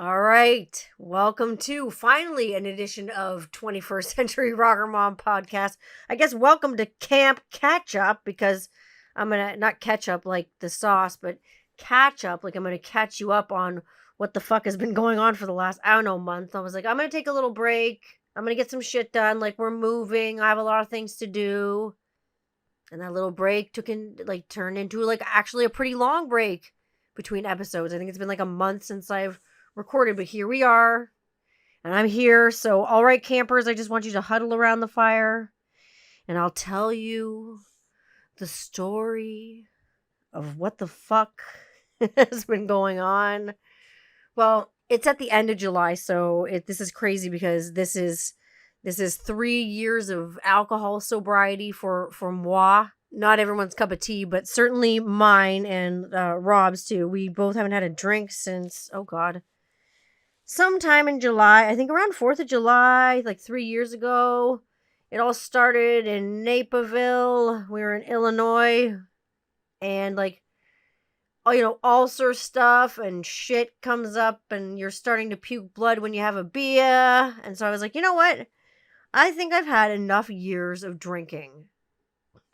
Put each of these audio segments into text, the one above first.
All right. Welcome to finally an edition of 21st Century Rocker Mom podcast. I guess welcome to Camp Catch Up because I'm going to not catch up like the sauce, but catch up like I'm going to catch you up on what the fuck has been going on for the last, I don't know, month. I was like, I'm going to take a little break. I'm going to get some shit done. Like we're moving. I have a lot of things to do. And that little break turned into like actually a pretty long break between episodes. I think it's been like a month since I've recorded, but here we are, and I'm here. So, all right, campers, I just want you to huddle around the fire, and I'll tell you the story of what the fuck has been going on. Well, it's at the end of July, so this is crazy because this is 3 years of alcohol sobriety for moi. Not everyone's cup of tea, but certainly mine and Rob's too. We both haven't had a drink since, oh God, sometime in July. I think around 4th of July, like 3 years ago. It all started in Naperville. We were in Illinois. And like, ulcer stuff and shit comes up and you're starting to puke blood when you have a beer. And so I was like, you know what? I think I've had enough years of drinking.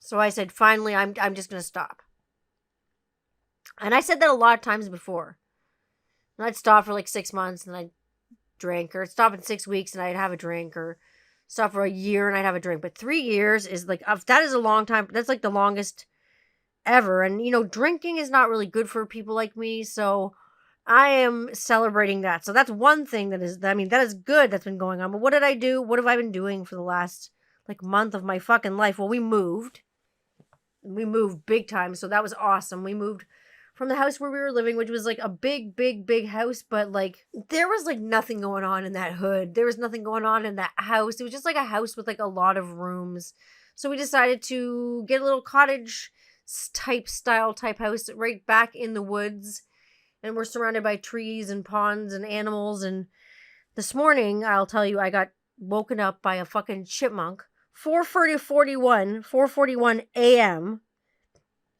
So I said, finally, I'm just going to stop. And I said that a lot of times before. And I'd stop for like 6 months and I'd drink, or stop in 6 weeks and I'd have a drink, or stop for a year and I'd have a drink. But 3 years is like, that is a long time. That's like the longest ever. And, drinking is not really good for people like me. So I am celebrating that. So that's one thing that is good that's been going on. But what did I do? What have I been doing for the last like month of my fucking life? Well, we moved big time. So that was awesome. We moved from the house where we were living, which was like a big house, but like there was like nothing going on in that hood. There was nothing going on in that house. It was just like a house with like a lot of rooms. So we decided to get a little cottage type house right back in the woods. And we're surrounded by trees and ponds and animals. And this morning, I'll tell you, I got woken up by a fucking chipmunk. 4:41 a.m.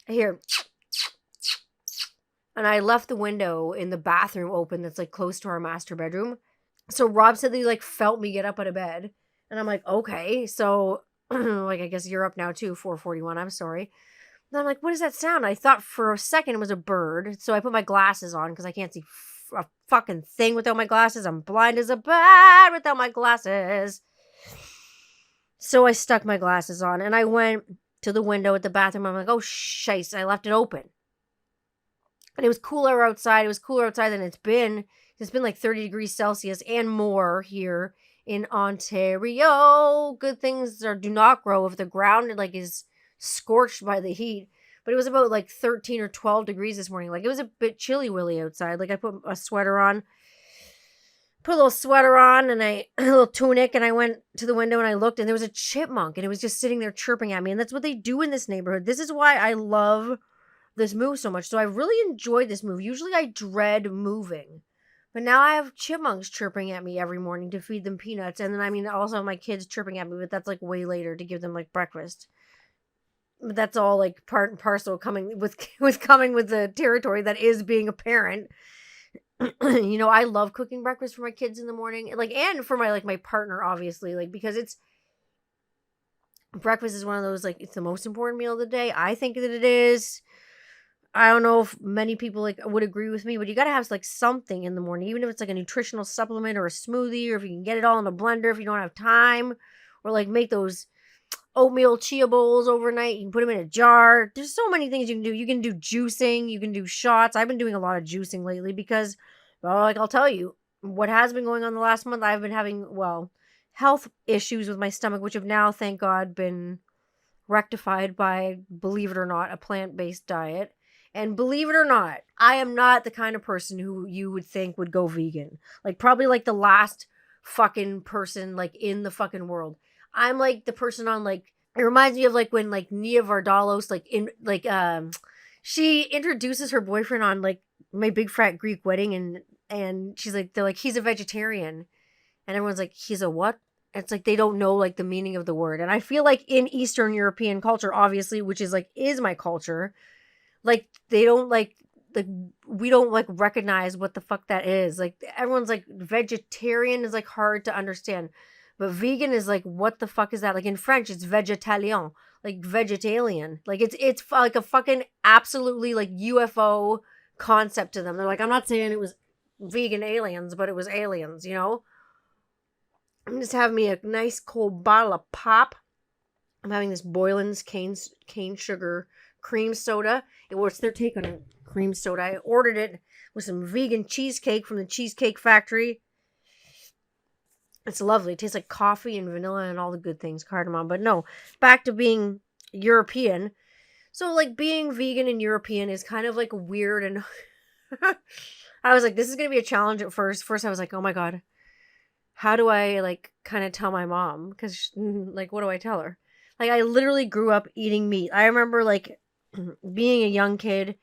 I hear, and I left the window in the bathroom open that's like close to our master bedroom. So Rob said that he like felt me get up out of bed. And I'm like, okay. So like, I guess you're up now too, 4:41. I'm sorry. And I'm like, what is that sound? I thought for a second it was a bird. So I put my glasses on because I can't see a fucking thing without my glasses. I'm blind as a bat without my glasses. So I stuck my glasses on and I went to the window at the bathroom. I'm like, oh, shice. I left it open. And it was cooler outside. It was cooler outside than it's been. It's been like 30 degrees Celsius and more here in Ontario. Good things do not grow if the ground like is scorched by the heat. But it was about like 13 or 12 degrees this morning. Like it was a bit chilly willy outside. Like I put a sweater on. Put a little sweater on and a little tunic, and I went to the window and I looked and there was a chipmunk and it was just sitting there chirping at me. And that's what they do in this neighborhood. This is why I love this move so much. So I really enjoyed this move. Usually I dread moving, but now I have chipmunks chirping at me every morning to feed them peanuts. And then also my kids chirping at me, but that's like way later to give them like breakfast. But that's all like part and parcel coming with the territory that is being a parent. I love cooking breakfast for my kids in the morning, like, and for my partner, obviously, like, because breakfast is one of those, like, it's the most important meal of the day. I think that it is. I don't know if many people like would agree with me, but you gotta have like something in the morning, even if it's like a nutritional supplement or a smoothie, or if you can get it all in a blender if you don't have time, or like make those oatmeal chia bowls overnight. You can put them in a jar. There's so many things you can do. You can do juicing. You can do shots. I've been doing a lot of juicing lately because, well, like I'll tell you, what has been going on the last month, I've been having, health issues with my stomach, which have now, thank God, been rectified by, believe it or not, a plant-based diet. And believe it or not, I am not the kind of person who you would think would go vegan. Like, probably like the last fucking person, like, in the fucking world. I'm like the person on like, it reminds me of like when like Nia Vardalos, like in like, she introduces her boyfriend on like My Big Fat Greek Wedding, and she's like, they're like, he's a vegetarian. And everyone's like, he's a what? It's like, they don't know like the meaning of the word. And I feel like in Eastern European culture, obviously, which is like, is my culture, like they don't like, like we don't like recognize what the fuck that is. Like everyone's like vegetarian is like hard to understand. But vegan is like, what the fuck is that? Like in French, it's vegetarian, like vegetarian. Like it's like a fucking absolutely like UFO concept to them. They're like, I'm not saying it was vegan aliens, but it was aliens, you know? I'm just having me a nice cold bottle of pop. I'm having this Boylan's cane sugar cream soda. What's their take on a cream soda? I ordered it with some vegan cheesecake from the Cheesecake Factory. It's lovely. It tastes like coffee and vanilla and all the good things, cardamom. But no, back to being European. So, like, being vegan and European is kind of, like, weird. And I was like, this is going to be a challenge at first. First, I was like, oh, my God. How do I, like, kind of tell my mom? Because, like, what do I tell her? Like, I literally grew up eating meat. I remember, like, being a young kid.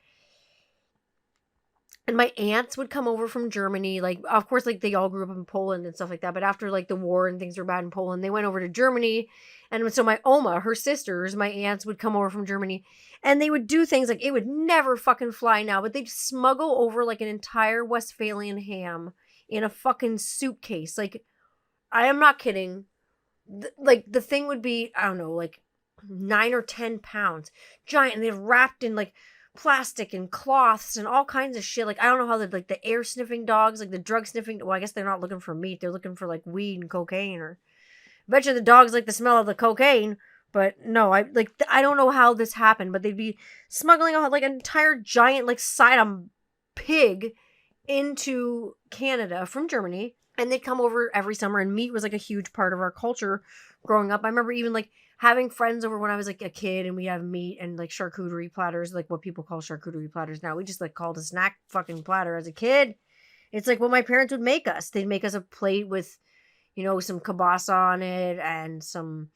And my aunts would come over from Germany. Like, of course, like, they all grew up in Poland and stuff like that. But after, like, the war and things were bad in Poland, they went over to Germany. And so my Oma, her sisters, my aunts would come over from Germany. And they would do things like, it would never fucking fly now. But they'd smuggle over, like, an entire Westphalian ham in a fucking suitcase. Like, I am not kidding. Like, the thing would be, I don't know, like, 9 or 10 pounds. Giant. And they're wrapped in, like, plastic and cloths and all kinds of shit. Like, I don't know how the air sniffing dogs, like the drug sniffing, well, I guess they're not looking for meat, they're looking for like weed and cocaine, or I bet you the dogs like the smell of the cocaine. But no, I don't know how this happened, but they'd be smuggling out like an entire giant like side of pig into Canada from Germany, and they'd come over every summer, and meat was like a huge part of our culture growing up. I remember even like having friends over when I was like a kid, and we have meat and like charcuterie platters, like what people call charcuterie platters now. We just like called a snack fucking platter as a kid. It's like what my parents would make us. They'd make us a plate with, you know, some kielbasa on it and some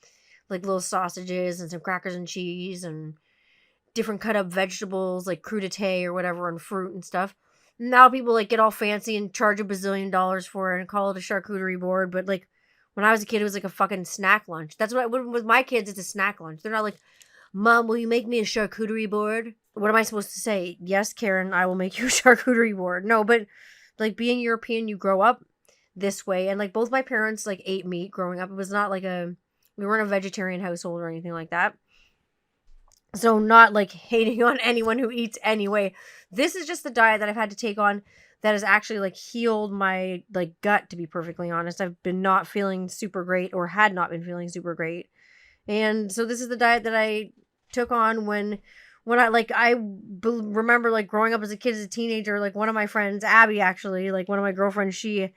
like little sausages and some crackers and cheese and different cut up vegetables like crudité or whatever and fruit and stuff. Now people like get all fancy and charge $1 bazillion for it and call it a charcuterie board, but like when I was a kid, it was like a fucking snack lunch. That's what with my kids, it's a snack lunch. They're not like, Mom, will you make me a charcuterie board? What am I supposed to say? Yes, Karen, I will make you a charcuterie board. No, but like being European, you grow up this way. And like both my parents like ate meat growing up. It was not like we weren't a vegetarian household or anything like that. So not like hating on anyone who eats anyway. This is just the diet that I've had to take on that has actually like healed my like gut, to be perfectly honest. I've been not feeling super great, or had not been feeling super great. And so this is the diet that I took on when I remember like growing up as a kid, as a teenager, like one of my friends, Abby, actually, like one of my girlfriends, she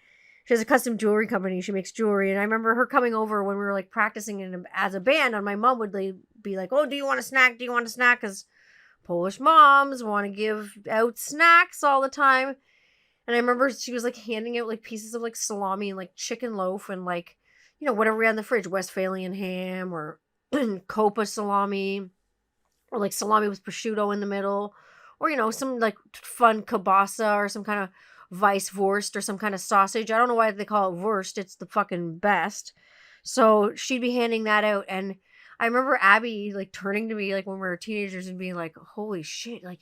has a custom jewelry company. She makes jewelry. And I remember her coming over when we were like practicing as a band, and my mom would be like, oh, do you want a snack? Do you want a snack? Because Polish moms want to give out snacks all the time. And I remember she was like handing out like pieces of like salami and like chicken loaf and like, you know, whatever we had in the fridge, Westphalian ham or Copa salami, or like salami with prosciutto in the middle, or, you know, some like fun kielbasa or some kind of Weisswurst or some kind of sausage. I don't know why they call it Wurst. It's the fucking best. So she'd be handing that out. And I remember Abby like turning to me like when we were teenagers and being like, holy shit, like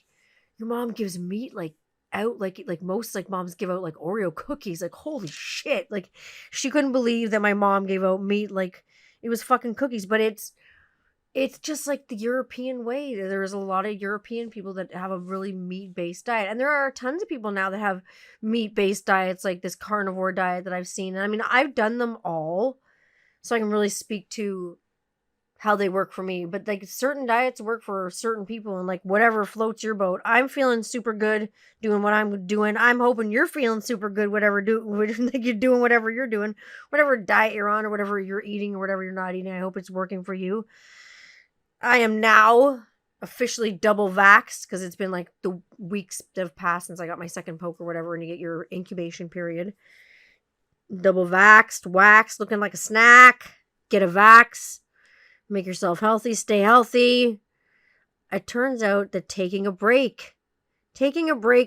your mom gives meat like out like most like moms give out like Oreo cookies. Like, holy shit. Like she couldn't believe that my mom gave out meat like it was fucking cookies. But it's just like the European way. There's a lot of European people that have a really meat-based diet. And there are tons of people now that have meat-based diets, like this carnivore diet that I've seen. And I mean, I've done them all, so I can really speak to how they work for me. But like certain diets work for certain people, and like whatever floats your boat. I'm feeling super good doing what I'm doing. I'm hoping you're feeling super good like you're doing whatever you're doing, whatever diet you're on or whatever you're eating or whatever you're not eating. I hope it's working for you. I am now officially double vaxxed because it's been like the weeks that have passed since I got my second poke or whatever, and you get your incubation period. Double vaxxed, waxed, looking like a snack. Get a vax. Make yourself healthy. Stay healthy. It turns out that taking a break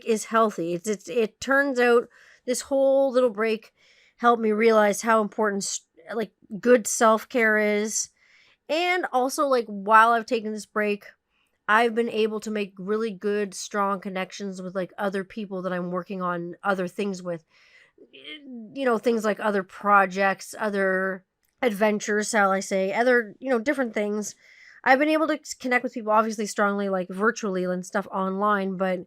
is healthy. It turns out this whole little break helped me realize how important like good self-care is. And also, like, while I've taken this break, I've been able to make really good, strong connections with like other people that I'm working on other things with. Things like other projects, other adventures, shall I say, other, different things. I've been able to connect with people obviously strongly, like virtually and stuff online, but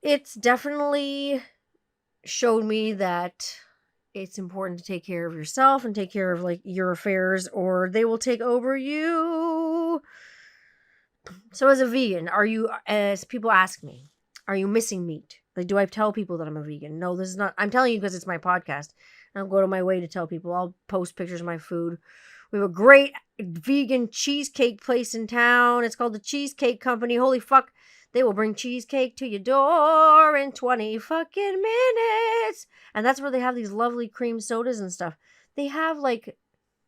it's definitely showed me that it's important to take care of yourself and take care of like your affairs, or they will take over you. So as a vegan, as people ask me, are you missing meat? Like, do I tell people that I'm a vegan? No, this is not. I'm telling you because it's my podcast. I'll go to my way to tell people. I'll post pictures of my food. We have a great vegan cheesecake place in town. It's called the Cheesecake Company. Holy fuck. They will bring cheesecake to your door in 20 fucking minutes. And that's where they have these lovely cream sodas and stuff. They have like,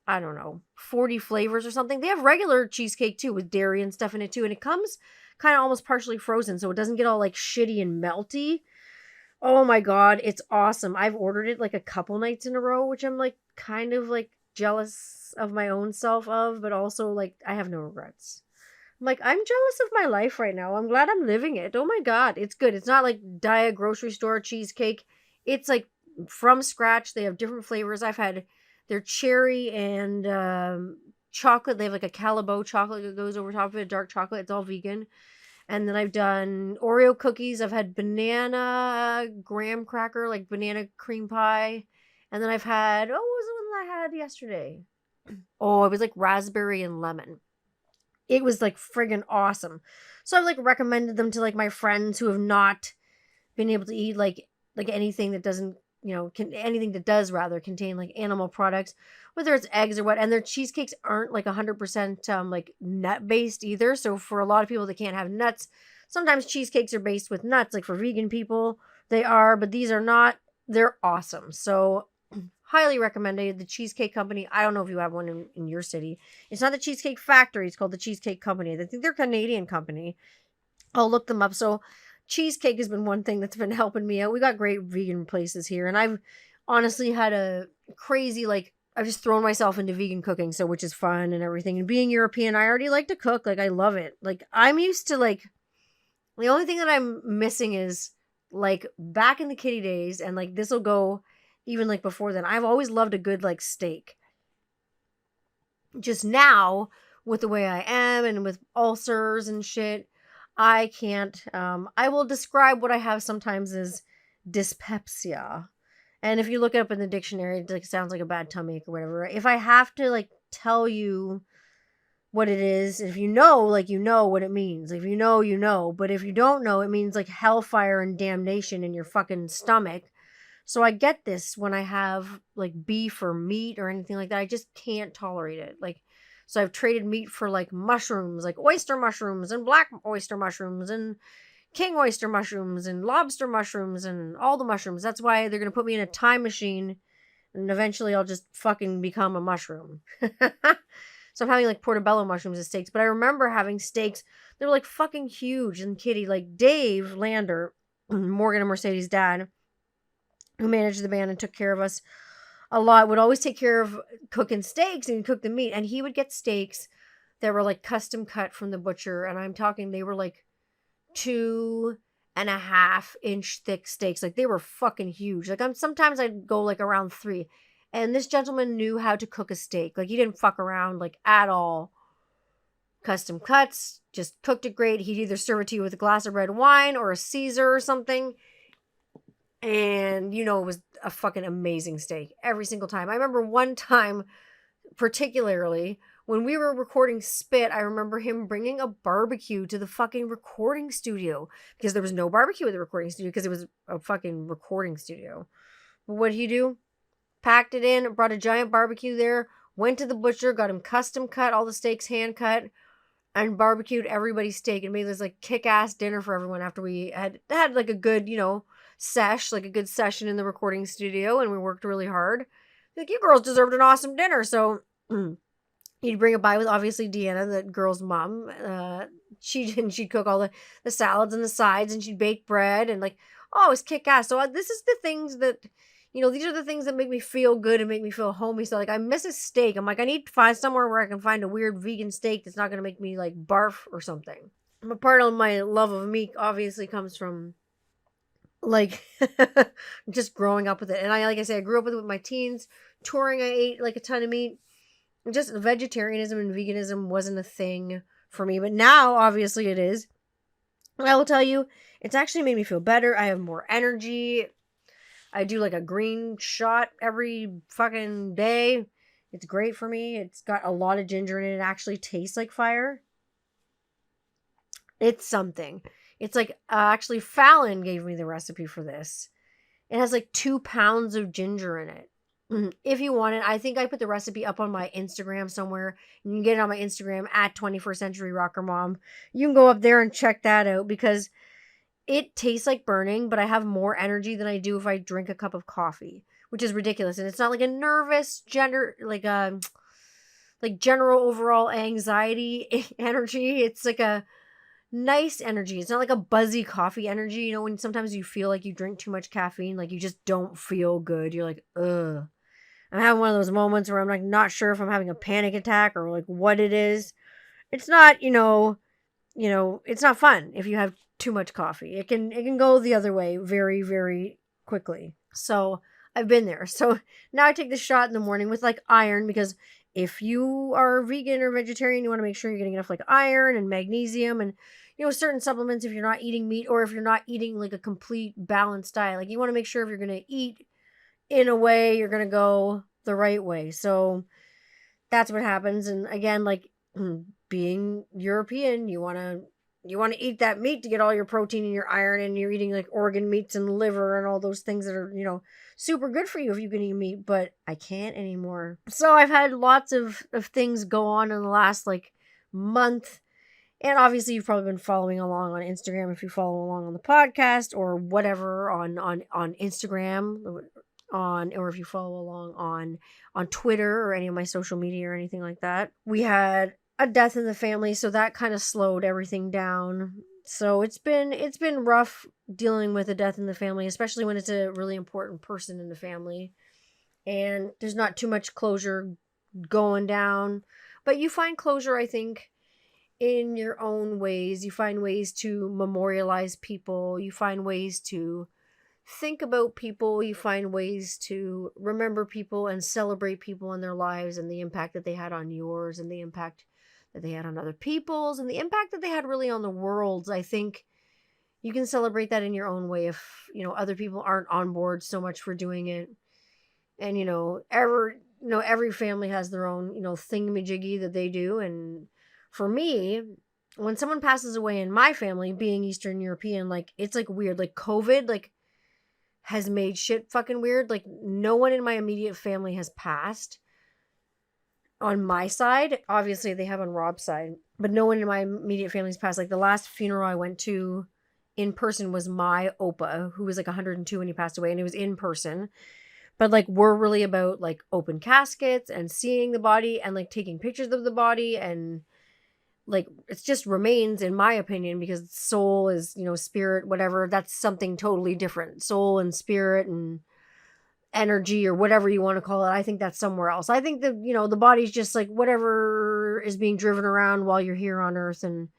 I don't know, 40 flavors or something. They have regular cheesecake too with dairy and stuff in it too. And it comes kind of almost partially frozen, so it doesn't get all like shitty and melty. Oh my God, it's awesome. I've ordered it like a couple nights in a row, which I'm like kind of like jealous of my own self of, but also like I have no regrets. I'm like, I'm jealous of my life right now. I'm glad I'm living it. Oh my God, it's good. It's not like diet grocery store cheesecake. It's like from scratch. They have different flavors. I've had their cherry and chocolate. They have like a Calibo chocolate that goes over top of it, dark chocolate. It's all vegan. And then I've done Oreo cookies. I've had banana graham cracker, like banana cream pie. And then I've had, what was the one that I had yesterday? Oh, it was like raspberry and lemon. It was like friggin' awesome. So I've like recommended them to like my friends who have not been able to eat like anything that doesn't, anything that does rather contain like animal products, whether it's eggs or what. And their cheesecakes aren't like 100% like nut based either. So for a lot of people that can't have nuts, sometimes cheesecakes are based with nuts. Like for vegan people, they are, but these are not. They're awesome. So highly recommended. The Cheesecake Company. I don't know if you have one in your city. It's not the Cheesecake Factory. It's called the Cheesecake Company. I think they're a Canadian company. I'll look them up. So cheesecake has been one thing that's been helping me out. We got great vegan places here. And I've honestly had a crazy, like, I've just thrown myself into vegan cooking. So, which is fun and everything. And being European, I already like to cook. Like, I love it. Like, I'm used to, like, the only thing that I'm missing is, like, back in the kiddie days. And, like, this will go even like before then. I've always loved a good like steak. Just now, with the way I am and with ulcers and shit, I can't. I will describe what I have sometimes as dyspepsia. And if you look it up in the dictionary, it like sounds like a bad tummy ache or whatever. If I have to like tell you what it is, if you know, like you know what it means. If you know, you know. But if you don't know, it means like hellfire and damnation in your fucking stomach. So I get this when I have like beef or meat or anything like that. I just can't tolerate it. Like, so I've traded meat for like mushrooms, like oyster mushrooms and black oyster mushrooms and king oyster mushrooms and lobster mushrooms and all the mushrooms. That's why they're going to put me in a time machine and eventually I'll just fucking become a mushroom. So I'm having like portobello mushrooms as steaks. But I remember having steaks. They were like fucking huge and kitty. Like Dave Lander, Morgan and Mercedes' dad, who managed the band and took care of us a lot, would always take care of cooking steaks and cook the meat. And he would get steaks that were like custom cut from the butcher. And I'm talking, they were like 2.5-inch thick steaks. Like they were fucking huge. Like sometimes I'd go like around 3. And this gentleman knew how to cook a steak. Like he didn't fuck around like at all. Custom cuts, just cooked it great. He'd either serve it to you with a glass of red wine or a Caesar or something. And, it was a fucking amazing steak every single time. I remember one time, particularly, when we were recording Spit, I remember him bringing a barbecue to the fucking recording studio. Because there was no barbecue at the recording studio because it was a fucking recording studio. But what did he do? Packed it in, brought a giant barbecue there, went to the butcher, got him custom cut, all the steaks hand cut, and barbecued everybody's steak and made this like kick-ass dinner for everyone after we had like a good, like a good session in the recording studio, and we worked really hard. Like, you girls deserved an awesome dinner. So he'd bring it by with obviously Deanna, the girl's mom. She'd cook all the salads and the sides, and she'd bake bread and like, oh, it's kick ass. So this is the things that, these are the things that make me feel good and make me feel homey. So like, I miss a steak. I'm like, I need to find somewhere where I can find a weird vegan steak that's not going to make me like barf or something. But part of my love of meat obviously comes from like just growing up with it. And like I said, I grew up with it with my teens. Touring, I ate like a ton of meat. Just vegetarianism and veganism wasn't a thing for me, but now obviously it is. I will tell you, it's actually made me feel better. I have more energy. I do like a green shot every fucking day. It's great for me. It's got a lot of ginger in it. It actually tastes like fire. It's something. It's like actually Fallon gave me the recipe for this. It has like 2 pounds of ginger in it. If you want it, I think I put the recipe up on my Instagram somewhere. You can get it on my Instagram at 21st Century Rocker Mom. You can go up there and check that out because it tastes like burning, but I have more energy than I do if I drink a cup of coffee, which is ridiculous. And it's not like a nervous like general overall anxiety energy. It's like a nice energy. It's not like a buzzy coffee energy. You know, when sometimes you feel like you drink too much caffeine, like you just don't feel good. You're like, ugh. I'm having one of those moments where I'm like not sure if I'm having a panic attack or like what it is. It's not, it's not fun if you have too much coffee. It can go the other way very, very quickly. So I've been there. So now I take the shot in the morning with like iron because if you are vegan or vegetarian, you want to make sure you're getting enough like iron and magnesium and certain supplements if you're not eating meat or if you're not eating like a complete balanced diet. Like you want to make sure if you're going to eat in a way, you're going to go the right way. So that's what happens. And again, like being European, you want to eat that meat to get all your protein and your iron, and you're eating like organ meats and liver and all those things that are, super good for you if you can eat meat, but I can't anymore. So I've had lots of things go on in the last like month. And obviously you've probably been following along on Instagram if you follow along on the podcast or whatever on Instagram or if you follow along on Twitter or any of my social media or anything like that. We had a death in the family, so that kind of slowed everything down. So it's been rough dealing with a death in the family, especially when it's a really important person in the family. And there's not too much closure going down. But you find closure, I think, in your own ways. You find ways to memorialize people. You find ways to think about people. You find ways to remember people and celebrate people in their lives and the impact that they had on yours and the impact that they had on other people's and the impact that they had really on the world's. I think you can celebrate that in your own way if, other people aren't on board so much for doing it. And, every family has their own, thingamajiggy that they do. And for me, when someone passes away in my family, being Eastern European, like, it's like weird, like COVID, like, has made shit fucking weird. Like, no one in my immediate family has passed on my side. Obviously they have on Rob's side, but no one in my immediate family's passed. Like the last funeral I went to in person was my Opa, who was like 102 when he passed away, and it was in person. But like we're really about like open caskets and seeing the body and like taking pictures of the body, and like it's just remains, in my opinion, because soul is, spirit, whatever, that's something totally different. Soul and spirit and energy or whatever you want to call it, I think that's somewhere else. I think that, the body's just like whatever is being driven around while you're here on earth, and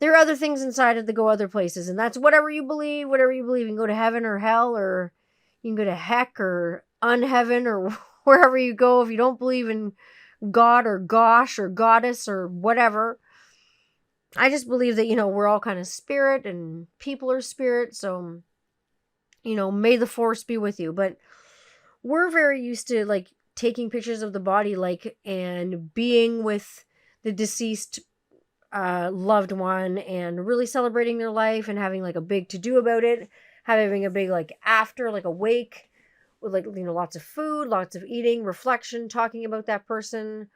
there are other things inside it that go other places, and that's whatever you believe. You can go to heaven or hell, or you can go to heck or unheaven or wherever you go if you don't believe in God or gosh or goddess or whatever. I just believe that, we're all kind of spirit and people are spirit, so, may the force be with you. But we're very used to like taking pictures of the body, like, and being with the deceased loved one and really celebrating their life and having like a big to do about it, having a big like after, like a wake with like, lots of food, lots of eating, reflection, talking about that person.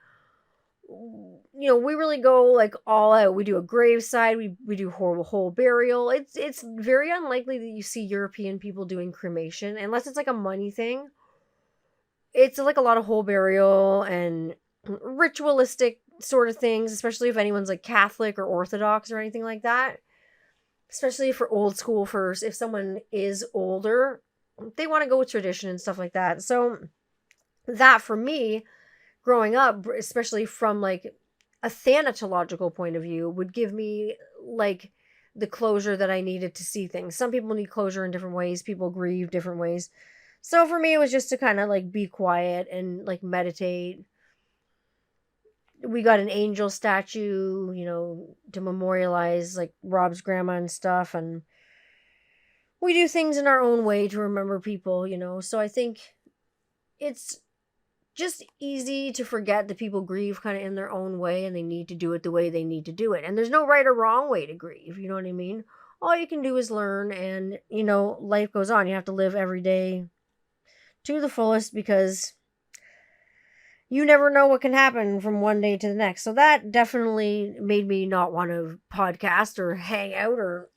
We really go like all out. We do a graveside. We do whole burial. It's very unlikely that you see European people doing cremation unless it's like a money thing. It's like a lot of whole burial and ritualistic sort of things, especially if anyone's like Catholic or Orthodox or anything like that. Especially for old school first. If someone is older, they want to go with tradition and stuff like that. So that for me, growing up, especially from like a thanatological point of view, would give me like the closure that I needed to see things. Some people need closure in different ways. People grieve different ways. So for me, it was just to kind of like be quiet and like meditate. We got an angel statue, to memorialize like Rob's grandma and stuff. And we do things in our own way to remember people. So I think it's just easy to forget that people grieve kind of in their own way and they need to do it the way they need to do it. And there's no right or wrong way to grieve. You know what I mean? All you can do is learn, and, life goes on. You have to live every day to the fullest, because you never know what can happen from one day to the next. So that definitely made me not want to podcast or hang out or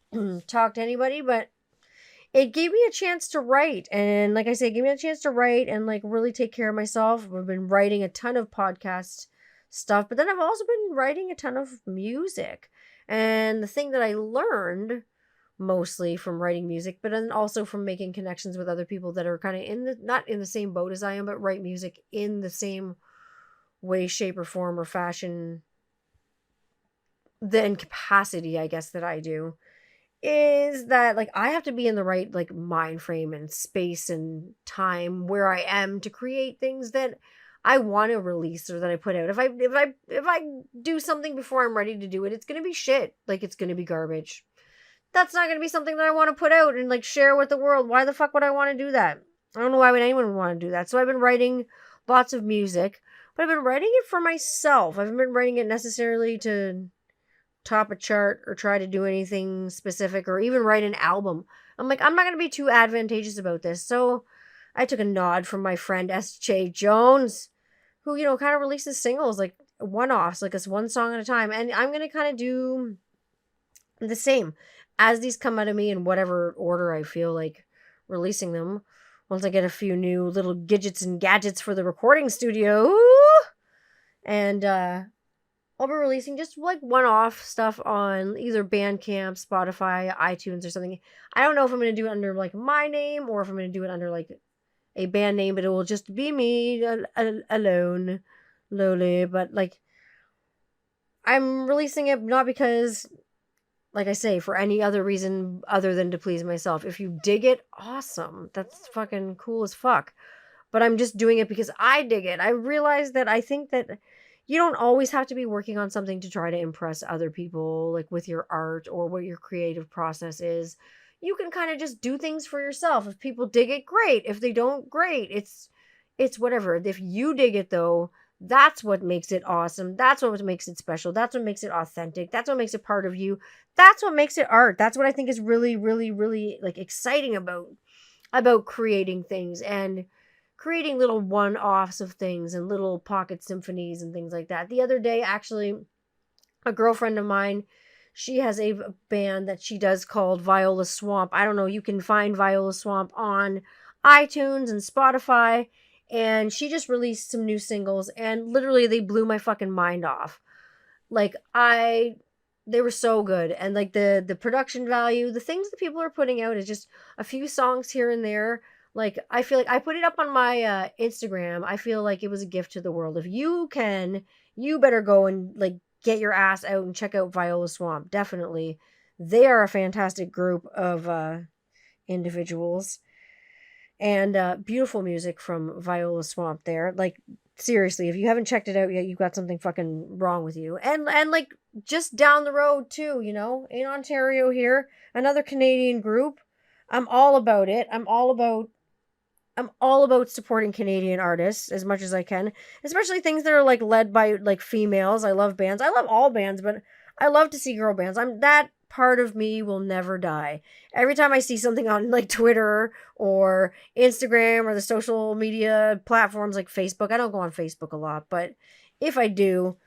talk to anybody, but it gave me a chance to write. And like I say, it gave me a chance to write and like really take care of myself. I've been writing a ton of podcast stuff, but then I've also been writing a ton of music. And the thing that I learned mostly from writing music, but then also from making connections with other people that are kind of not in the same boat as I am, but write music in the same way, shape, or form, or fashion, then capacity, I guess, that I do, is that like I have to be in the right like mind frame and space and time where I am to create things that I want to release or that I put out. If I do something before I'm ready to do it, it's gonna be shit. Like, it's gonna be garbage. That's not gonna be something that I want to put out and like share with the world. Why the fuck would I want to do that? I don't know why would anyone want to do that. So I've been writing lots of music, but I've been writing it for myself. I haven't been writing it necessarily to top a chart or try to do anything specific or even write an album. I'm like, I'm not going to be too advantageous about this. So I took a nod from my friend S.J. Jones, who, kind of releases singles, like one-offs, like it's one song at a time. And I'm going to kind of do the same as these come out of me in whatever order I feel like releasing them. Once I get a few new little gadgets and gadgets for the recording studio. And, I'll be releasing just like one-off stuff on either Bandcamp, Spotify, iTunes, or something. I don't know if I'm going to do it under like my name or if I'm going to do it under like a band name, but it will just be me alone, lowly. But like, I'm releasing it not because, like I say, for any other reason other than to please myself. If you dig it, awesome. That's fucking cool as fuck. But I'm just doing it because I dig it. I realize that I think that you don't always have to be working on something to try to impress other people, like with your art or what your creative process is. You can kind of just do things for yourself. If people dig it, great. If they don't, great. It's whatever. If you dig it though, that's what makes it awesome. That's what makes it special. That's what makes it authentic. That's what makes it part of you. That's what makes it art. That's what I think is really, really, really like exciting about creating things and creating little one-offs of things and little pocket symphonies and things like that. The other day, actually, a girlfriend of mine, she has a band that she does called Viola Swamp. I don't know, you can find Viola Swamp on iTunes and Spotify, and she just released some new singles, and literally they blew my fucking mind off. Like, they were so good, and like the production value, the things that people are putting out is just a few songs here and there. Like, I feel like I put it up on my Instagram. I feel like it was a gift to the world. If you can, you better go and like get your ass out and check out Viola Swamp. Definitely. They are a fantastic group of individuals. And beautiful music from Viola Swamp there. Like, seriously, if you haven't checked it out yet, you've got something fucking wrong with you. And like just down the road too, in Ontario here, another Canadian group. I'm all about it. I'm all about supporting Canadian artists as much as I can, especially things that are like led by like females. I love bands. I love all bands, but I love to see girl bands. That part of me will never die. Every time I see something on like Twitter or Instagram or the social media platforms like Facebook, I don't go on Facebook a lot, but if I do,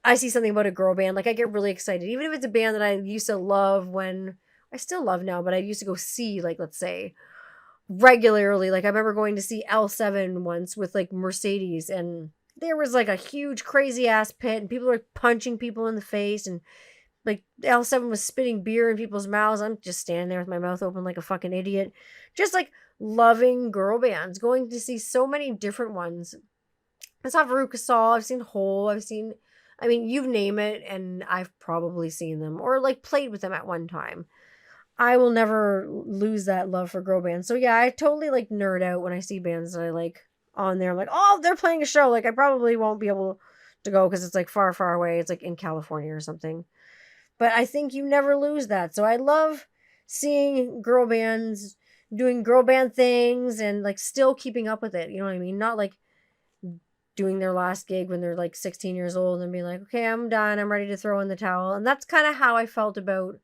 I see something about a girl band, like I get really excited. Even if it's a band that I used to love when I still love now, but I used to go see, like, let's say, regularly. Like, I remember going to see L7 once with like Mercedes, and there was like a huge crazy ass pit and people were punching people in the face, and like L7 was spitting beer in people's mouths. I'm just standing there with my mouth open like a fucking idiot, just like loving girl bands, going to see so many different ones. I saw Veruca Salt, I've seen Hole, I've seen I mean, you name it, and I've probably seen them or like played with them at one time. I will never lose that love for girl bands. So yeah, I totally like nerd out when I see bands that I like on there. I'm like, oh, they're playing a show. Like I probably won't be able to go because it's like far, far away. It's like in California or something. But I think you never lose that. So I love seeing girl bands doing girl band things and like still keeping up with it. You know what I mean? Not like doing their last gig when they're like 16 years old and being like, okay, I'm done. I'm ready to throw in the towel. And that's kind of how I felt about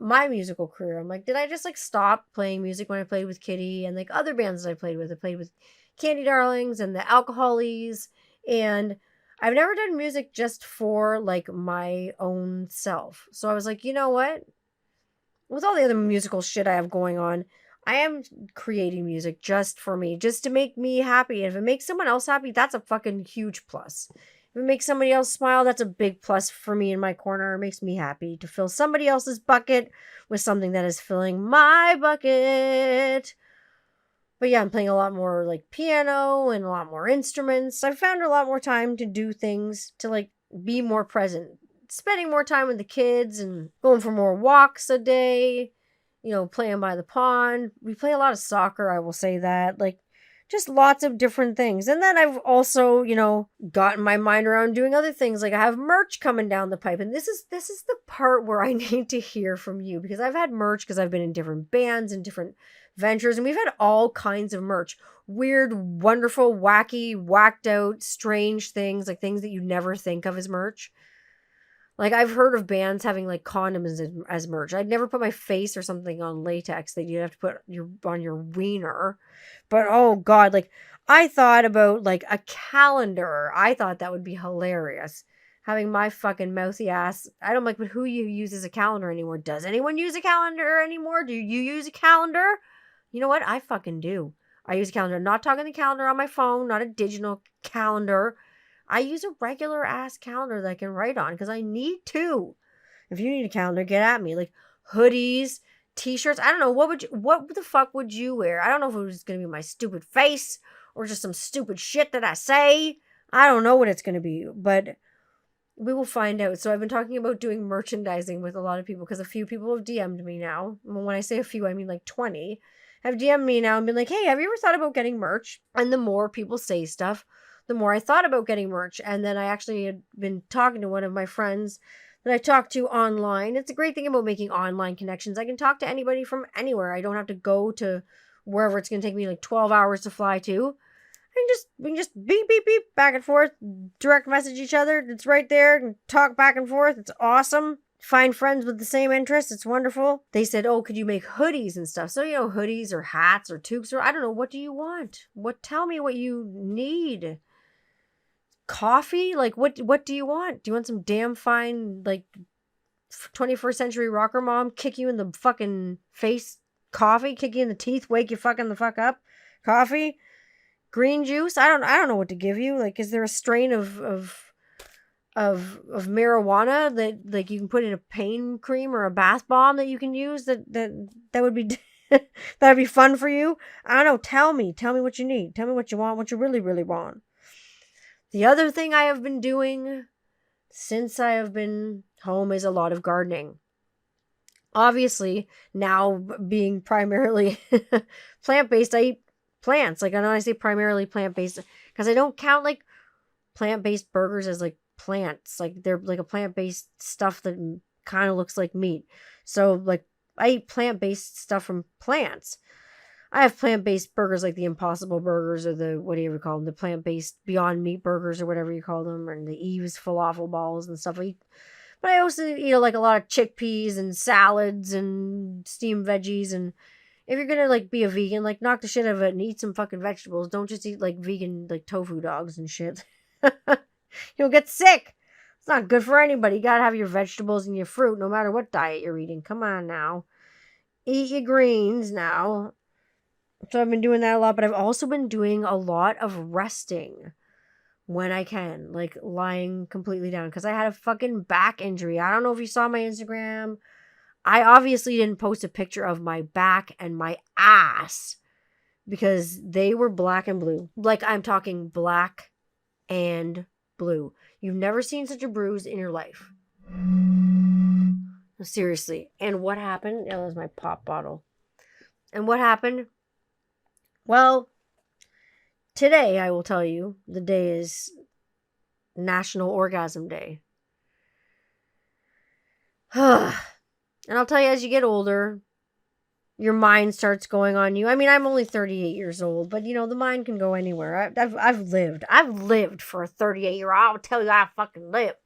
my musical career. I'm like, did I just like stop playing music when I played with Kitty and like other bands that I played with? I played with Candy Darlings and the Alcoholies, and I've never done music just for like my own self. So I was like, you know what? With all the other musical shit I have going on, I am creating music just for me, just to make me happy. And if it makes someone else happy, that's a fucking huge plus. If it makes somebody else smile, that's a big plus for me in my corner. It makes me happy to fill somebody else's bucket with something that is filling my bucket. But yeah, I'm playing a lot more like piano and a lot more instruments. I found a lot more time to do things to like be more present, spending more time with the kids and going for more walks a day, you know, playing by the pond. We play a lot of soccer, I will say that. Like just lots of different things. And then I've also, you know, gotten my mind around doing other things. Like I have merch coming down the pipe. And this is the part where I need to hear from you, because I've had merch because I've been in different bands and different ventures, and we've had all kinds of merch. Weird, wonderful, wacky, whacked out, strange things, like things that you never think of as merch. Like I've heard of bands having like condoms as merch. I'd never put my face or something on latex that you'd have to put on your wiener. But oh god, like I thought about like a calendar. I thought that would be hilarious. Having my fucking mouthy ass. I don't like, but who uses a calendar anymore? Does anyone use a calendar anymore? Do you use a calendar? You know what? I fucking do. I use a calendar. I'm not talking the calendar on my phone, not a digital calendar. I use a regular ass calendar that I can write on because I need to. If you need a calendar, get at me. Like hoodies, t-shirts. I don't know. What the fuck would you wear? I don't know if it was going to be my stupid face or just some stupid shit that I say. I don't know what it's going to be, but we will find out. So I've been talking about doing merchandising with a lot of people because a few people have DM'd me now. When I say a few, I mean like 20. Have DM'd me now and been like, hey, have you ever thought about getting merch? And the more people say stuff, the more I thought about getting merch. And then I actually had been talking to one of my friends that I talked to online. It's a great thing about making online connections. I can talk to anybody from anywhere. I don't have to go to wherever it's going to take me like 12 hours to fly to. We can just beep, beep, beep, back and forth, direct message each other. It's right there, and talk back and forth. It's awesome. Find friends with the same interests. It's wonderful. They said, oh, could you make hoodies and stuff? So, you know, hoodies or hats or toques or I don't know. What do you want? Tell me what you need. Coffee? Like, what do you want? Do you want some damn fine, like, 21st century rocker mom kick you in the fucking face coffee? Kick you in the teeth? Wake you fucking the fuck up? Coffee? Green juice? I don't know what to give you. Like, is there a strain of marijuana that like you can put in a pain cream or a bath bomb that you can use that would be that would be fun for you? I don't know. Tell me what you need. Tell me what you want, what you really, really want. The other thing I have been doing since I have been home is a lot of gardening. Obviously, now being primarily plant-based, I eat plants. Like I know I say primarily plant-based because I don't count like plant-based burgers as like plants. Like they're like a plant-based stuff that kind of looks like meat. So like I eat plant-based stuff from plants. I have plant-based burgers like the Impossible Burgers or the, what do you ever call them? The plant-based Beyond Meat Burgers or whatever you call them, and the Eve's falafel balls and stuff. But I also eat like a lot of chickpeas and salads and steamed veggies. And if you're gonna like be a vegan, like knock the shit out of it and eat some fucking vegetables. Don't just eat like vegan like tofu dogs and shit. You'll get sick. It's not good for anybody. You gotta have your vegetables and your fruit no matter what diet you're eating. Come on now. Eat your greens now. So I've been doing that a lot, but I've also been doing a lot of resting when I can, like lying completely down because I had a fucking back injury. I don't know if you saw my Instagram. I obviously didn't post a picture of my back and my ass because they were black and blue. Like I'm talking black and blue. You've never seen such a bruise in your life. Seriously. And what happened? That was my pop bottle. And what happened? Well, today I will tell you, the day is National Orgasm Day. And I'll tell you, as you get older, your mind starts going on you. I mean, I'm only 38 years old, but the mind can go anywhere. I've lived for a 38-year-old. I'll tell you, I fucking lived.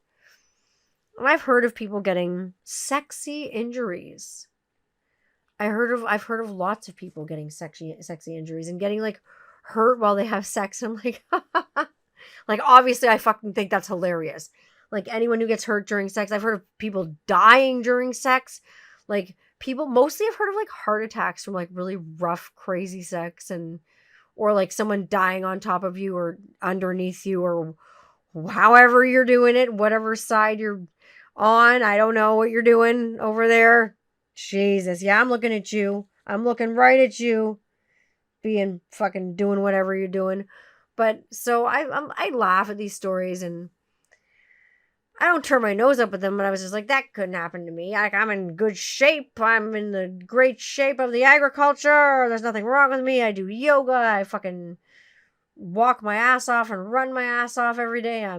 And I've heard of people getting sexy injuries. I've heard of lots of people getting sexy injuries and getting like hurt while they have sex. I'm like, like obviously I fucking think that's hilarious. Like anyone who gets hurt during sex, I've heard of people dying during sex. Like people, mostly I've heard of like heart attacks from like really rough, crazy sex, or like someone dying on top of you or underneath you or however you're doing it, whatever side you're on. I don't know what you're doing over there. Jesus. Yeah, I'm looking at you. I'm looking right at you being fucking doing whatever you're doing. But so I laugh at these stories and I don't turn my nose up at them, but I was just like, that couldn't happen to me. I'm in good shape. I'm in the great shape of the agriculture. There's nothing wrong with me. I do yoga. I fucking walk my ass off and run my ass off every day. I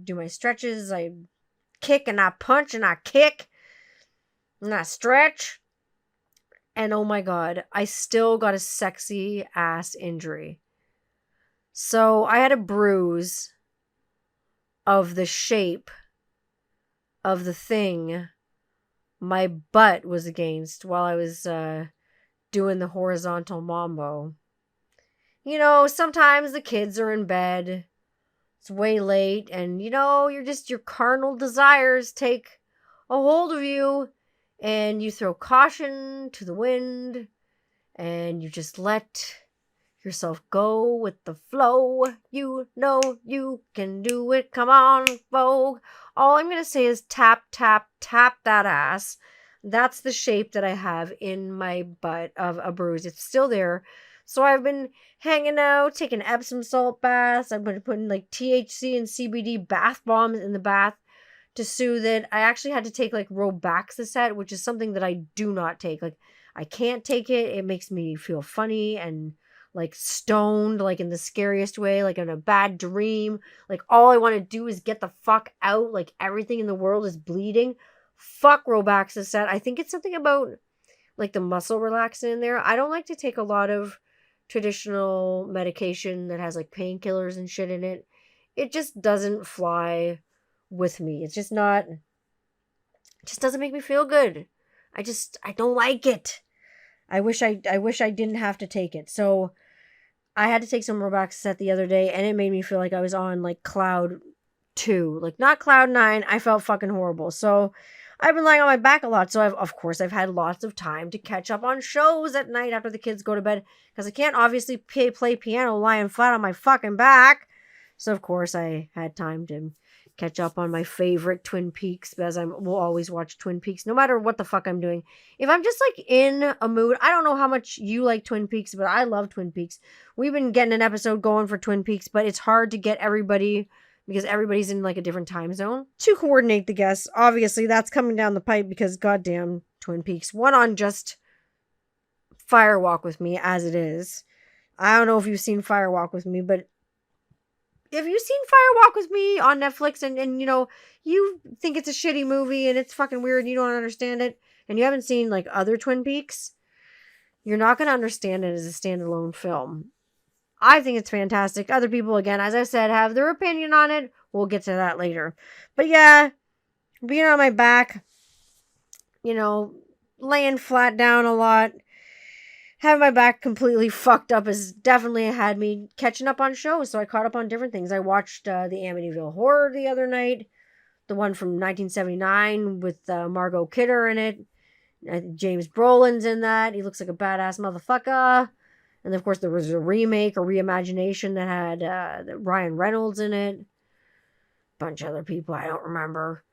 do my stretches. I kick and I punch and I kick and I stretch. And oh my God, I still got a sexy ass injury. So I had a bruise of the shape of the thing my butt was against while I was doing the horizontal mambo. Sometimes the kids are in bed. It's way late and your carnal desires take a hold of you and you throw caution to the wind and you just let yourself go with the flow. You can do it. Come on, Vogue. All I'm going to say is tap, tap, tap that ass. That's the shape that I have in my butt of a bruise. It's still there. So I've been hanging out, taking Epsom salt baths. I've been putting like THC and CBD bath bombs in the bath to soothe it. I actually had to take like Robaxacet, which is something that I do not take. Like I can't take it. It makes me feel funny and like stoned, like in the scariest way, like in a bad dream. Like all I want to do is get the fuck out. Like everything in the world is bleeding. Fuck Robaxacet. I think it's something about like the muscle relaxant in there. I don't like to take a lot of traditional medication that has like painkillers and shit in it. It just doesn't fly with me. It's just not, it just doesn't make me feel good. I don't like it. I wish I didn't have to take it. So I had to take some Robaxacet the other day and it made me feel like I was on like cloud 2, like not cloud 9. I felt fucking horrible. So I've been lying on my back a lot. So I've had lots of time to catch up on shows at night after the kids go to bed because I can't obviously play piano lying flat on my fucking back. So of course I had time to catch up on my favorite Twin Peaks because will always watch Twin Peaks no matter what the fuck I'm doing. If I'm just like in a mood, I don't know how much you like Twin Peaks, but I love Twin Peaks. We've been getting an episode going for Twin Peaks, but it's hard to get everybody because everybody's in like a different time zone to coordinate the guests. Obviously that's coming down the pipe because goddamn Twin Peaks. One on just Fire Walk with Me as it is. I don't know if you've seen Fire Walk with Me, but if you've seen Fire Walk with Me on Netflix and you think it's a shitty movie and it's fucking weird and you don't understand it and you haven't seen like other Twin Peaks, you're not going to understand it as a standalone film. I think it's fantastic. Other people, again, as I said, have their opinion on it. We'll get to that later. But yeah, being on my back, laying flat down a lot, having my back completely fucked up has definitely had me catching up on shows. So I caught up on different things. I watched the Amityville Horror the other night, the one from 1979 with Margot Kidder in it. James Brolin's in that. He looks like a badass motherfucker. And of course there was a remake, a reimagination that had Ryan Reynolds in it. Bunch of other people I don't remember.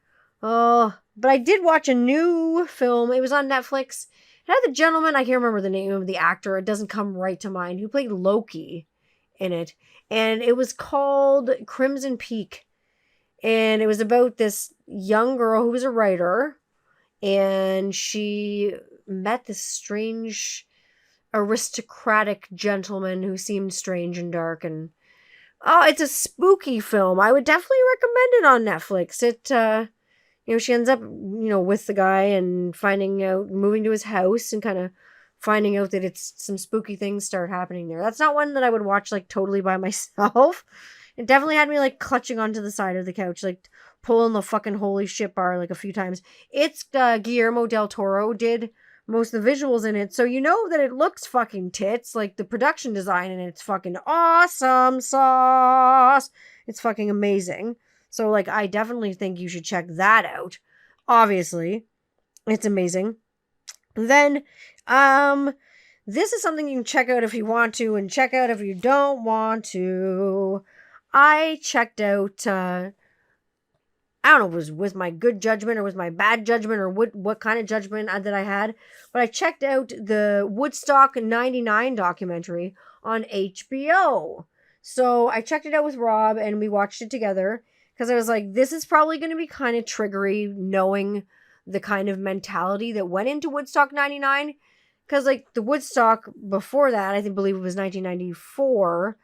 Oh, but I did watch a new film. It was on Netflix. It had the gentleman, I can't remember the name of the actor, it doesn't come right to mind, who played Loki in it. And it was called Crimson Peak. And it was about this young girl who was a writer, and she met this strange aristocratic gentleman who seemed strange and dark. And oh, it's a spooky film. I would definitely recommend it on Netflix. She ends up, with the guy and finding out, moving to his house and kind of finding out that it's some spooky things start happening there. That's not one that I would watch like totally by myself. It definitely had me like clutching onto the side of the couch, like pulling the fucking holy shit bar like a few times. It's Guillermo del Toro did most of the visuals in it, so you know that it looks fucking tits. Like the production design in it's fucking awesome sauce. It's fucking amazing. So like I definitely think you should check that out. Obviously, it's amazing. Then this is something you can check out if you want to and check out if you don't want to. I checked out I don't know if it was with my good judgment or with my bad judgment or what kind of judgment that I had, but I checked out the Woodstock 99 documentary on HBO. So I checked it out with Rob and we watched it together because I was like, this is probably going to be kind of triggery knowing the kind of mentality that went into Woodstock 99. Because like the Woodstock before that, believe it was 1994,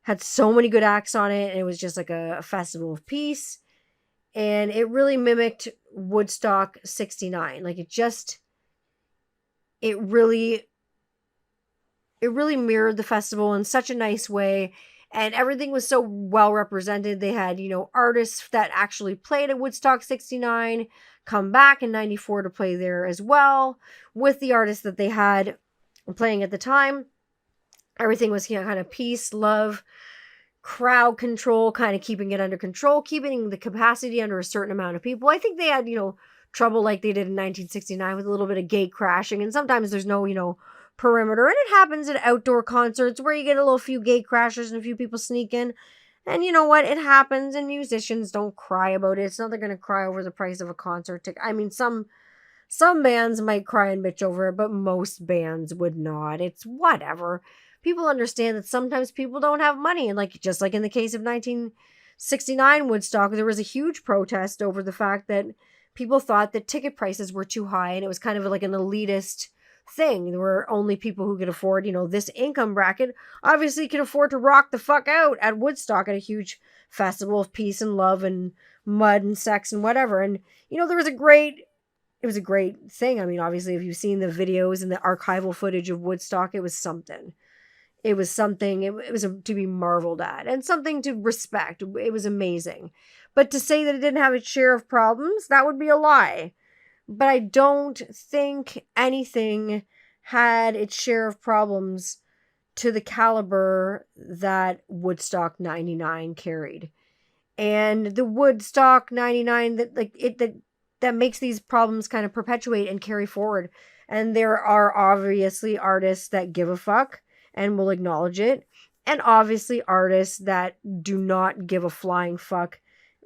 had so many good acts on it, and it was just like a festival of peace. And it really mimicked Woodstock 69. Like it really mirrored the festival in such a nice way. And everything was so well represented. They had, artists that actually played at Woodstock 69 come back in 94 to play there as well with the artists that they had playing at the time. Everything was kind of peace, love, crowd control, kind of keeping it under control, keeping the capacity under a certain amount of people. I think they had, trouble like they did in 1969 with a little bit of gate crashing. And sometimes there's no, perimeter. And it happens at outdoor concerts where you get a little few gate crashers and a few people sneak in. And you know what? It happens, and musicians don't cry about it. It's not they're going to cry over the price of a concert ticket. I mean, some bands might cry and bitch over it, but most bands would not. It's whatever. People understand that sometimes people don't have money. And just like in the case of 1969 Woodstock, there was a huge protest over the fact that people thought that ticket prices were too high. And it was kind of like an elitist thing. There were only people who could afford, this income bracket obviously could afford to rock the fuck out at Woodstock at a huge festival of peace and love and mud and sex and whatever. And, it was a great thing. I mean, obviously, if you've seen the videos and the archival footage of Woodstock, it was something. It was something, it was to be marveled at and something to respect. It was amazing. But to say that it didn't have its share of problems, that would be a lie. But I don't think anything had its share of problems to the caliber that Woodstock 99 carried. And the Woodstock 99 that makes these problems kind of perpetuate and carry forward. And there are obviously artists that give a fuck and will acknowledge it. And obviously artists that do not give a flying fuck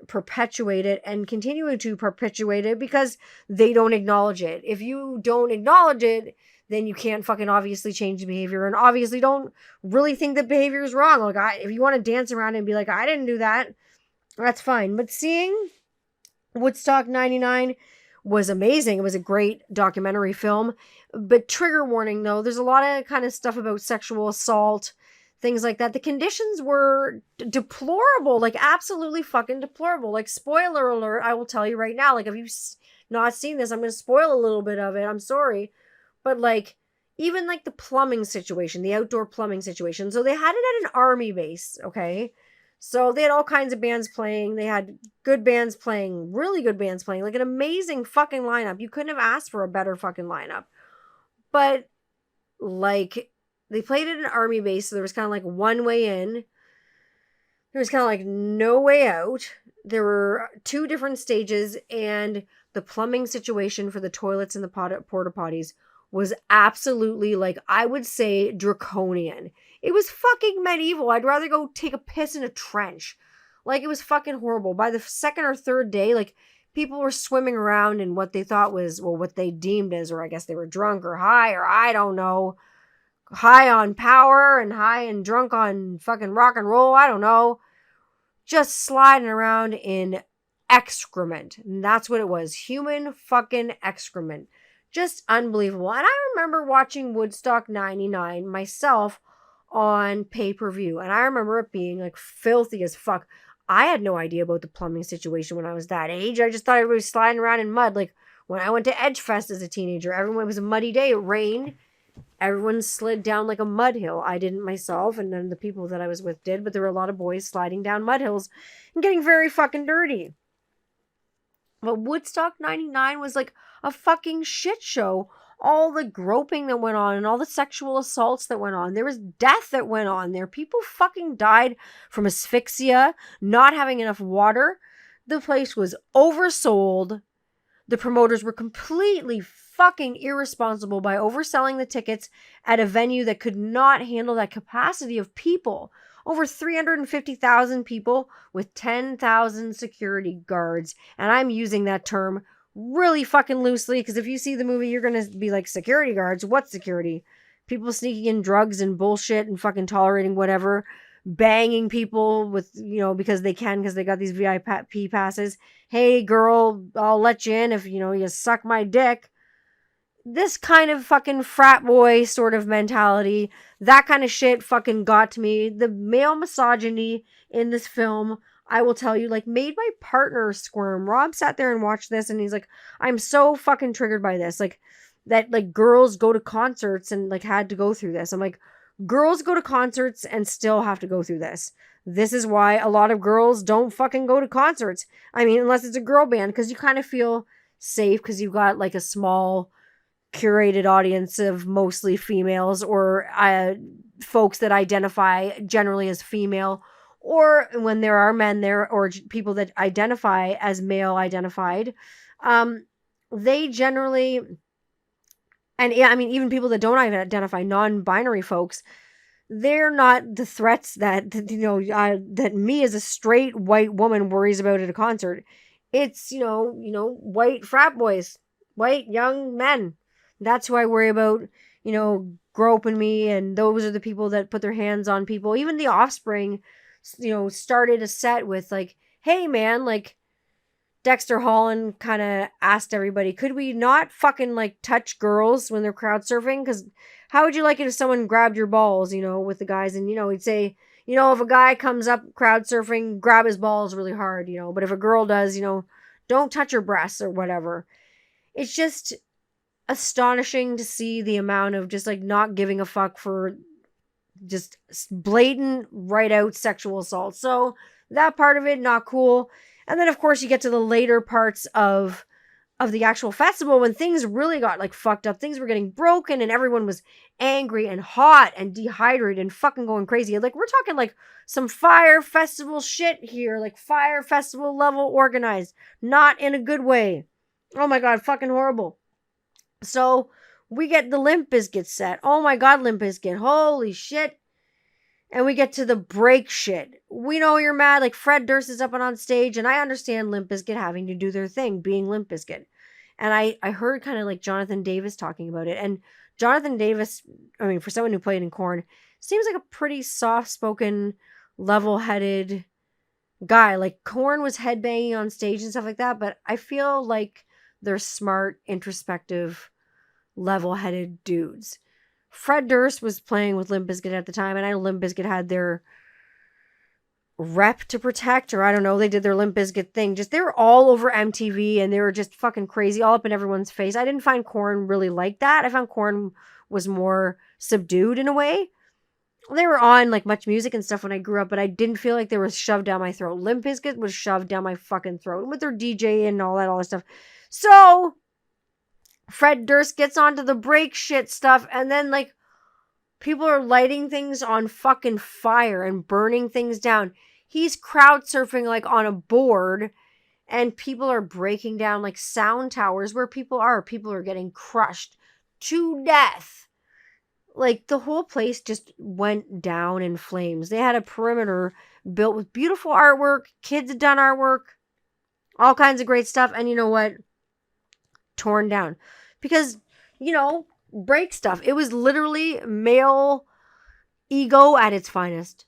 perpetuate it and continue to perpetuate it because they don't acknowledge it. If you don't acknowledge it, then you can't fucking obviously change the behavior and obviously don't really think that behavior is wrong. If you want to dance around and be like, I didn't do that, that's fine. But seeing Woodstock 99 was amazing. It was a great documentary film. But trigger warning though, there's a lot of kind of stuff about sexual assault, things like that. The conditions were deplorable, absolutely fucking deplorable. Spoiler alert, I will tell you right now, if you've not seen this, I'm going to spoil a little bit of it. I'm sorry. But even the plumbing situation, the outdoor plumbing situation. So they had it at an army base, okay? So they had all kinds of bands playing. They had good bands playing, really good bands playing, an amazing fucking lineup. You couldn't have asked for a better fucking lineup. But they played at an army base, so there was kind of one way in. There was kind of no way out. There were two different stages, and the plumbing situation for the toilets and the porta potties was absolutely, I would say, draconian. It was fucking medieval. I'd rather go take a piss in a trench. It was fucking horrible. By the second or third day, people were swimming around in what they thought was, what they deemed as, or I guess they were drunk or high, or I don't know, high on power and high and drunk on fucking rock and roll. I don't know. just sliding around in excrement. And that's what it was. Human fucking excrement. Just unbelievable. And I remember watching Woodstock 99 myself on pay-per-view. And I remember it being like filthy as fuck. I had no idea about the plumbing situation when I was that age. I just thought everybody was sliding around in mud. Like when I went to Edgefest as a teenager, it was a muddy day. It rained. Everyone slid down like a mud hill. I didn't myself, and then the people that I was with did, but there were a lot of boys sliding down mud hills and getting very fucking dirty. But Woodstock 99 was like a fucking shit show. All the groping that went on and all the sexual assaults that went on. There was death that went on there. People fucking died from asphyxia, not having enough water. The place was oversold. The promoters were completely fucking irresponsible by overselling the tickets at a venue that could not handle that capacity of people. Over 350,000 people with 10,000 security guards. And I'm using that term really fucking loosely because if you see the movie, you're going to be like, security guards? What security? People sneaking in drugs and bullshit and fucking tolerating whatever. Banging people with, because they can, because they got these VIP passes. Hey, girl, I'll let you in if, you suck my dick. This kind of fucking frat boy sort of mentality, that kind of shit fucking got to me. The male misogyny in this film, I will tell you, like, made my partner squirm. Rob sat there and watched this and he's like, I'm so fucking triggered by this. Like, that, like, girls go to concerts and, like, had to go through this. I'm like, girls go to concerts and still have to go through this. This is why a lot of girls don't fucking go to concerts. I mean, unless it's a girl band, because you kind of feel safe because you've got, like, a small curated audience of mostly females or folks that identify generally as female, or when there are men there or people that identify as male identified, they generally, and yeah, I mean, even people that don't identify, non-binary folks, they're not the threats that, that me as a straight white woman worries about at a concert. It's, white frat boys, white young men. That's who I worry about, groping me. And those are the people that put their hands on people. Even the Offspring, started a set with like, hey man, like Dexter Holland kind of asked everybody, could we not fucking like touch girls when they're crowd surfing? Because how would you like it if someone grabbed your balls, with the guys? And, he'd say, if a guy comes up crowd surfing, grab his balls really hard, but if a girl does, don't touch her breasts or whatever. It's just astonishing to see the amount of just like not giving a fuck for just blatant right out sexual assault. So that part of it, not cool. And then of course you get to the later parts of the actual festival when things really got like fucked up. Things were getting broken and everyone was angry and hot and dehydrated and fucking going crazy. Like we're talking like some Fire Festival shit here, like Fire Festival level organized, not in a good way. Oh my God, fucking horrible. So we get the Limp Bizkit set. Oh my God, Limp Bizkit. Holy shit. And we get to the break shit. We know you're mad. Like Fred Durst is up and on stage. And I understand Limp Bizkit having to do their thing, being Limp Bizkit. And I heard kind of like Jonathan Davis talking about it. And Jonathan Davis, I mean, for someone who played in Korn, seems like a pretty soft-spoken, level-headed guy. Like Korn was headbanging on stage and stuff like that. But I feel like they're smart, introspective, level-headed dudes. Fred Durst was playing with Limp Bizkit at the time, and I know Limp Bizkit had their rep to protect, or I don't know, they did their Limp Bizkit thing. Just, they were all over MTV, and they were just fucking crazy, all up in everyone's face. I didn't find Korn really like that. I found Korn was more subdued in a way. They were on, like, Much Music and stuff when I grew up, but I didn't feel like they were shoved down my throat. Limp Bizkit was shoved down my fucking throat with their DJ and all that stuff. So Fred Durst gets onto the break shit stuff, and then, like, people are lighting things on fucking fire and burning things down. He's crowd surfing, like, on a board, and people are breaking down, like, sound towers where people are. People are getting crushed to death. Like, the whole place just went down in flames. They had a perimeter built with beautiful artwork. Kids had done artwork. All kinds of great stuff. And you know what? Torn down. Because, break stuff. It was literally male ego at its finest.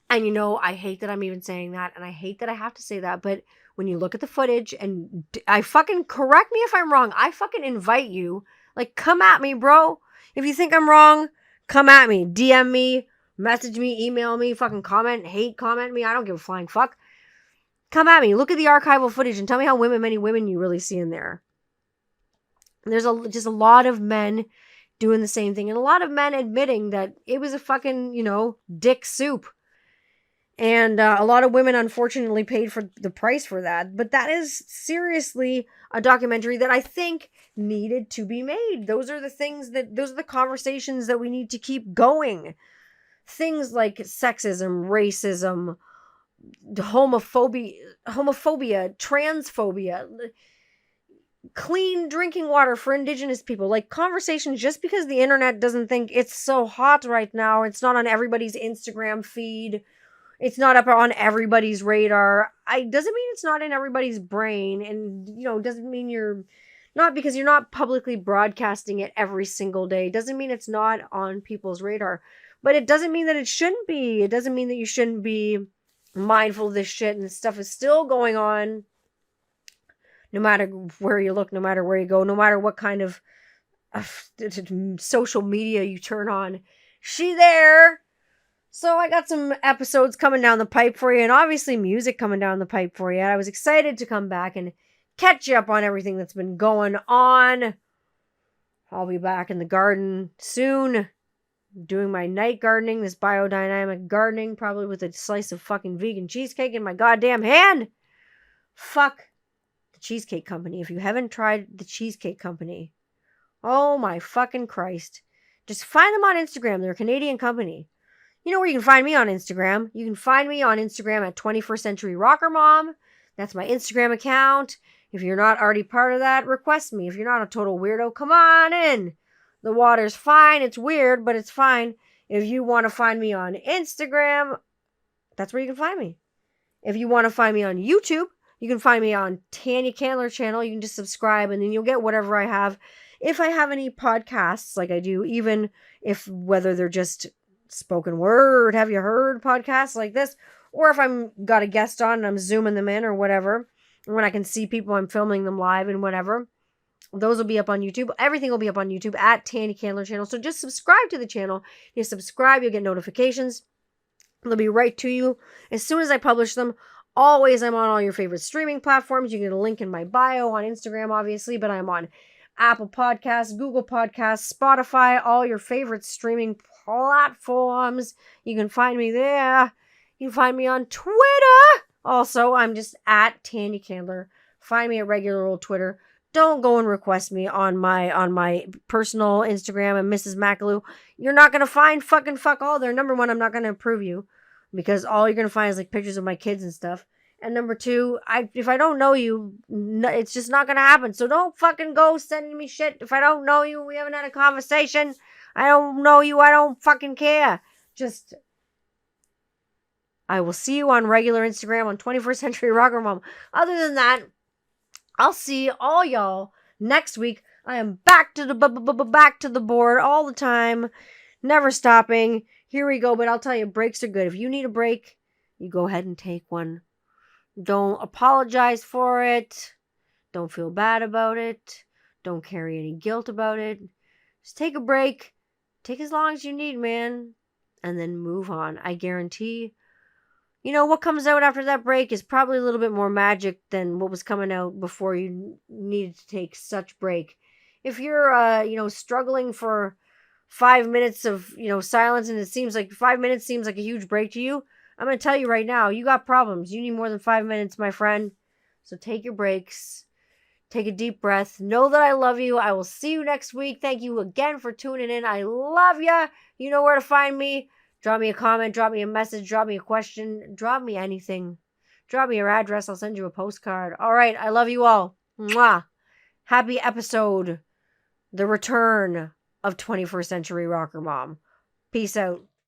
And I hate that I'm even saying that, and I hate that I have to say that, but when you look at the footage, and I fucking, correct me if I'm wrong, I fucking invite you, like, come at me, bro. If you think I'm wrong, come at me. DM me, message me, email me, fucking comment me. I don't give a flying fuck. Come at me. Look at the archival footage and tell me how many women you really see in there. There's just a lot of men doing the same thing, and a lot of men admitting that it was a fucking, dick soup. And a lot of women, unfortunately, paid for the price for that. But that is seriously a documentary that I think needed to be made. Those are the conversations that we need to keep going. Things like sexism, racism, homophobia, transphobia, clean drinking water for Indigenous people, like conversations. Just because the internet doesn't think it's so hot right now, it's not on everybody's Instagram feed, it's not up on everybody's radar, doesn't mean it's not in everybody's brain. And doesn't mean you're not, because you're not publicly broadcasting it every single day, doesn't mean it's not on people's radar. But it doesn't mean that it shouldn't be. It doesn't mean that you shouldn't be mindful of this shit, and this stuff is still going on. No matter where you look, no matter where you go, no matter what kind of social media you turn on, she there. So I got some episodes coming down the pipe for you, and obviously music coming down the pipe for you. I was excited to come back and catch you up on everything that's been going on. I'll be back in the garden soon, doing my night gardening, this biodynamic gardening, probably with a slice of fucking vegan cheesecake in my goddamn hand. Fuck the Cheesecake Company. If you haven't tried the Cheesecake Company, oh my fucking Christ, just find them on Instagram. They're a Canadian company. You know where you can find me on Instagram? You can find me on Instagram at 21st Century Rocker Mom. That's my Instagram account. If you're not already part of that, request me. If you're not a total weirdo, come on in. The water's fine. It's weird, but it's fine. If you want to find me on Instagram, that's where you can find me. If you want to find me on YouTube, you can find me on Tanya Candler channel. You can just subscribe, and then you'll get whatever I have. If I have any podcasts like I do, even if whether they're just spoken word, have you heard podcasts like this, or if I'm got a guest on and I'm zooming them in or whatever, when I can see people, I'm filming them live and whatever, those will be up on YouTube. Everything will be up on YouTube at Tanya Candler channel. So just subscribe to the channel. You subscribe, you'll get notifications. They'll be right to you as soon as I publish them. Always, I'm on all your favorite streaming platforms. You get a link in my bio on Instagram, obviously, but I'm on Apple Podcasts, Google Podcasts, Spotify, all your favorite streaming platforms. You can find me there. You can find me on Twitter. Also, I'm just at Tanya Candler. Find me at regular old Twitter. Don't go and request me on my personal Instagram and Mrs. McAloo. You're not going to find fuck all there. Number one, I'm not going to approve you, because all you're going to find is like pictures of my kids and stuff. And number two, if I don't know you, it's just not going to happen. So don't fucking go sending me shit. If I don't know you, we haven't had a conversation, I don't know you, I don't fucking care. Just, I will see you on regular Instagram on 21st Century Rocker Mom. Other than that, I'll see all y'all next week. I am back to the board all the time, never stopping. Here we go. But I'll tell you, breaks are good. If you need a break, you go ahead and take one. Don't apologize for it. Don't feel bad about it. Don't carry any guilt about it. Just take a break. Take as long as you need, man. And then move on. I guarantee, what comes out after that break is probably a little bit more magic than what was coming out before you needed to take such break. If you're, struggling for 5 minutes of, silence, and it seems like 5 minutes seems like a huge break to you, I'm going to tell you right now, you got problems. You need more than 5 minutes, my friend. So take your breaks. Take a deep breath. Know that I love you. I will see you next week. Thank you again for tuning in. I love ya. You know where to find me. Drop me a comment. Drop me a message. Drop me a question. Drop me anything. Drop me your address. I'll send you a postcard. All right. I love you all. Mwah. Happy episode. The return of 21st Century Rocker Mom. Peace out.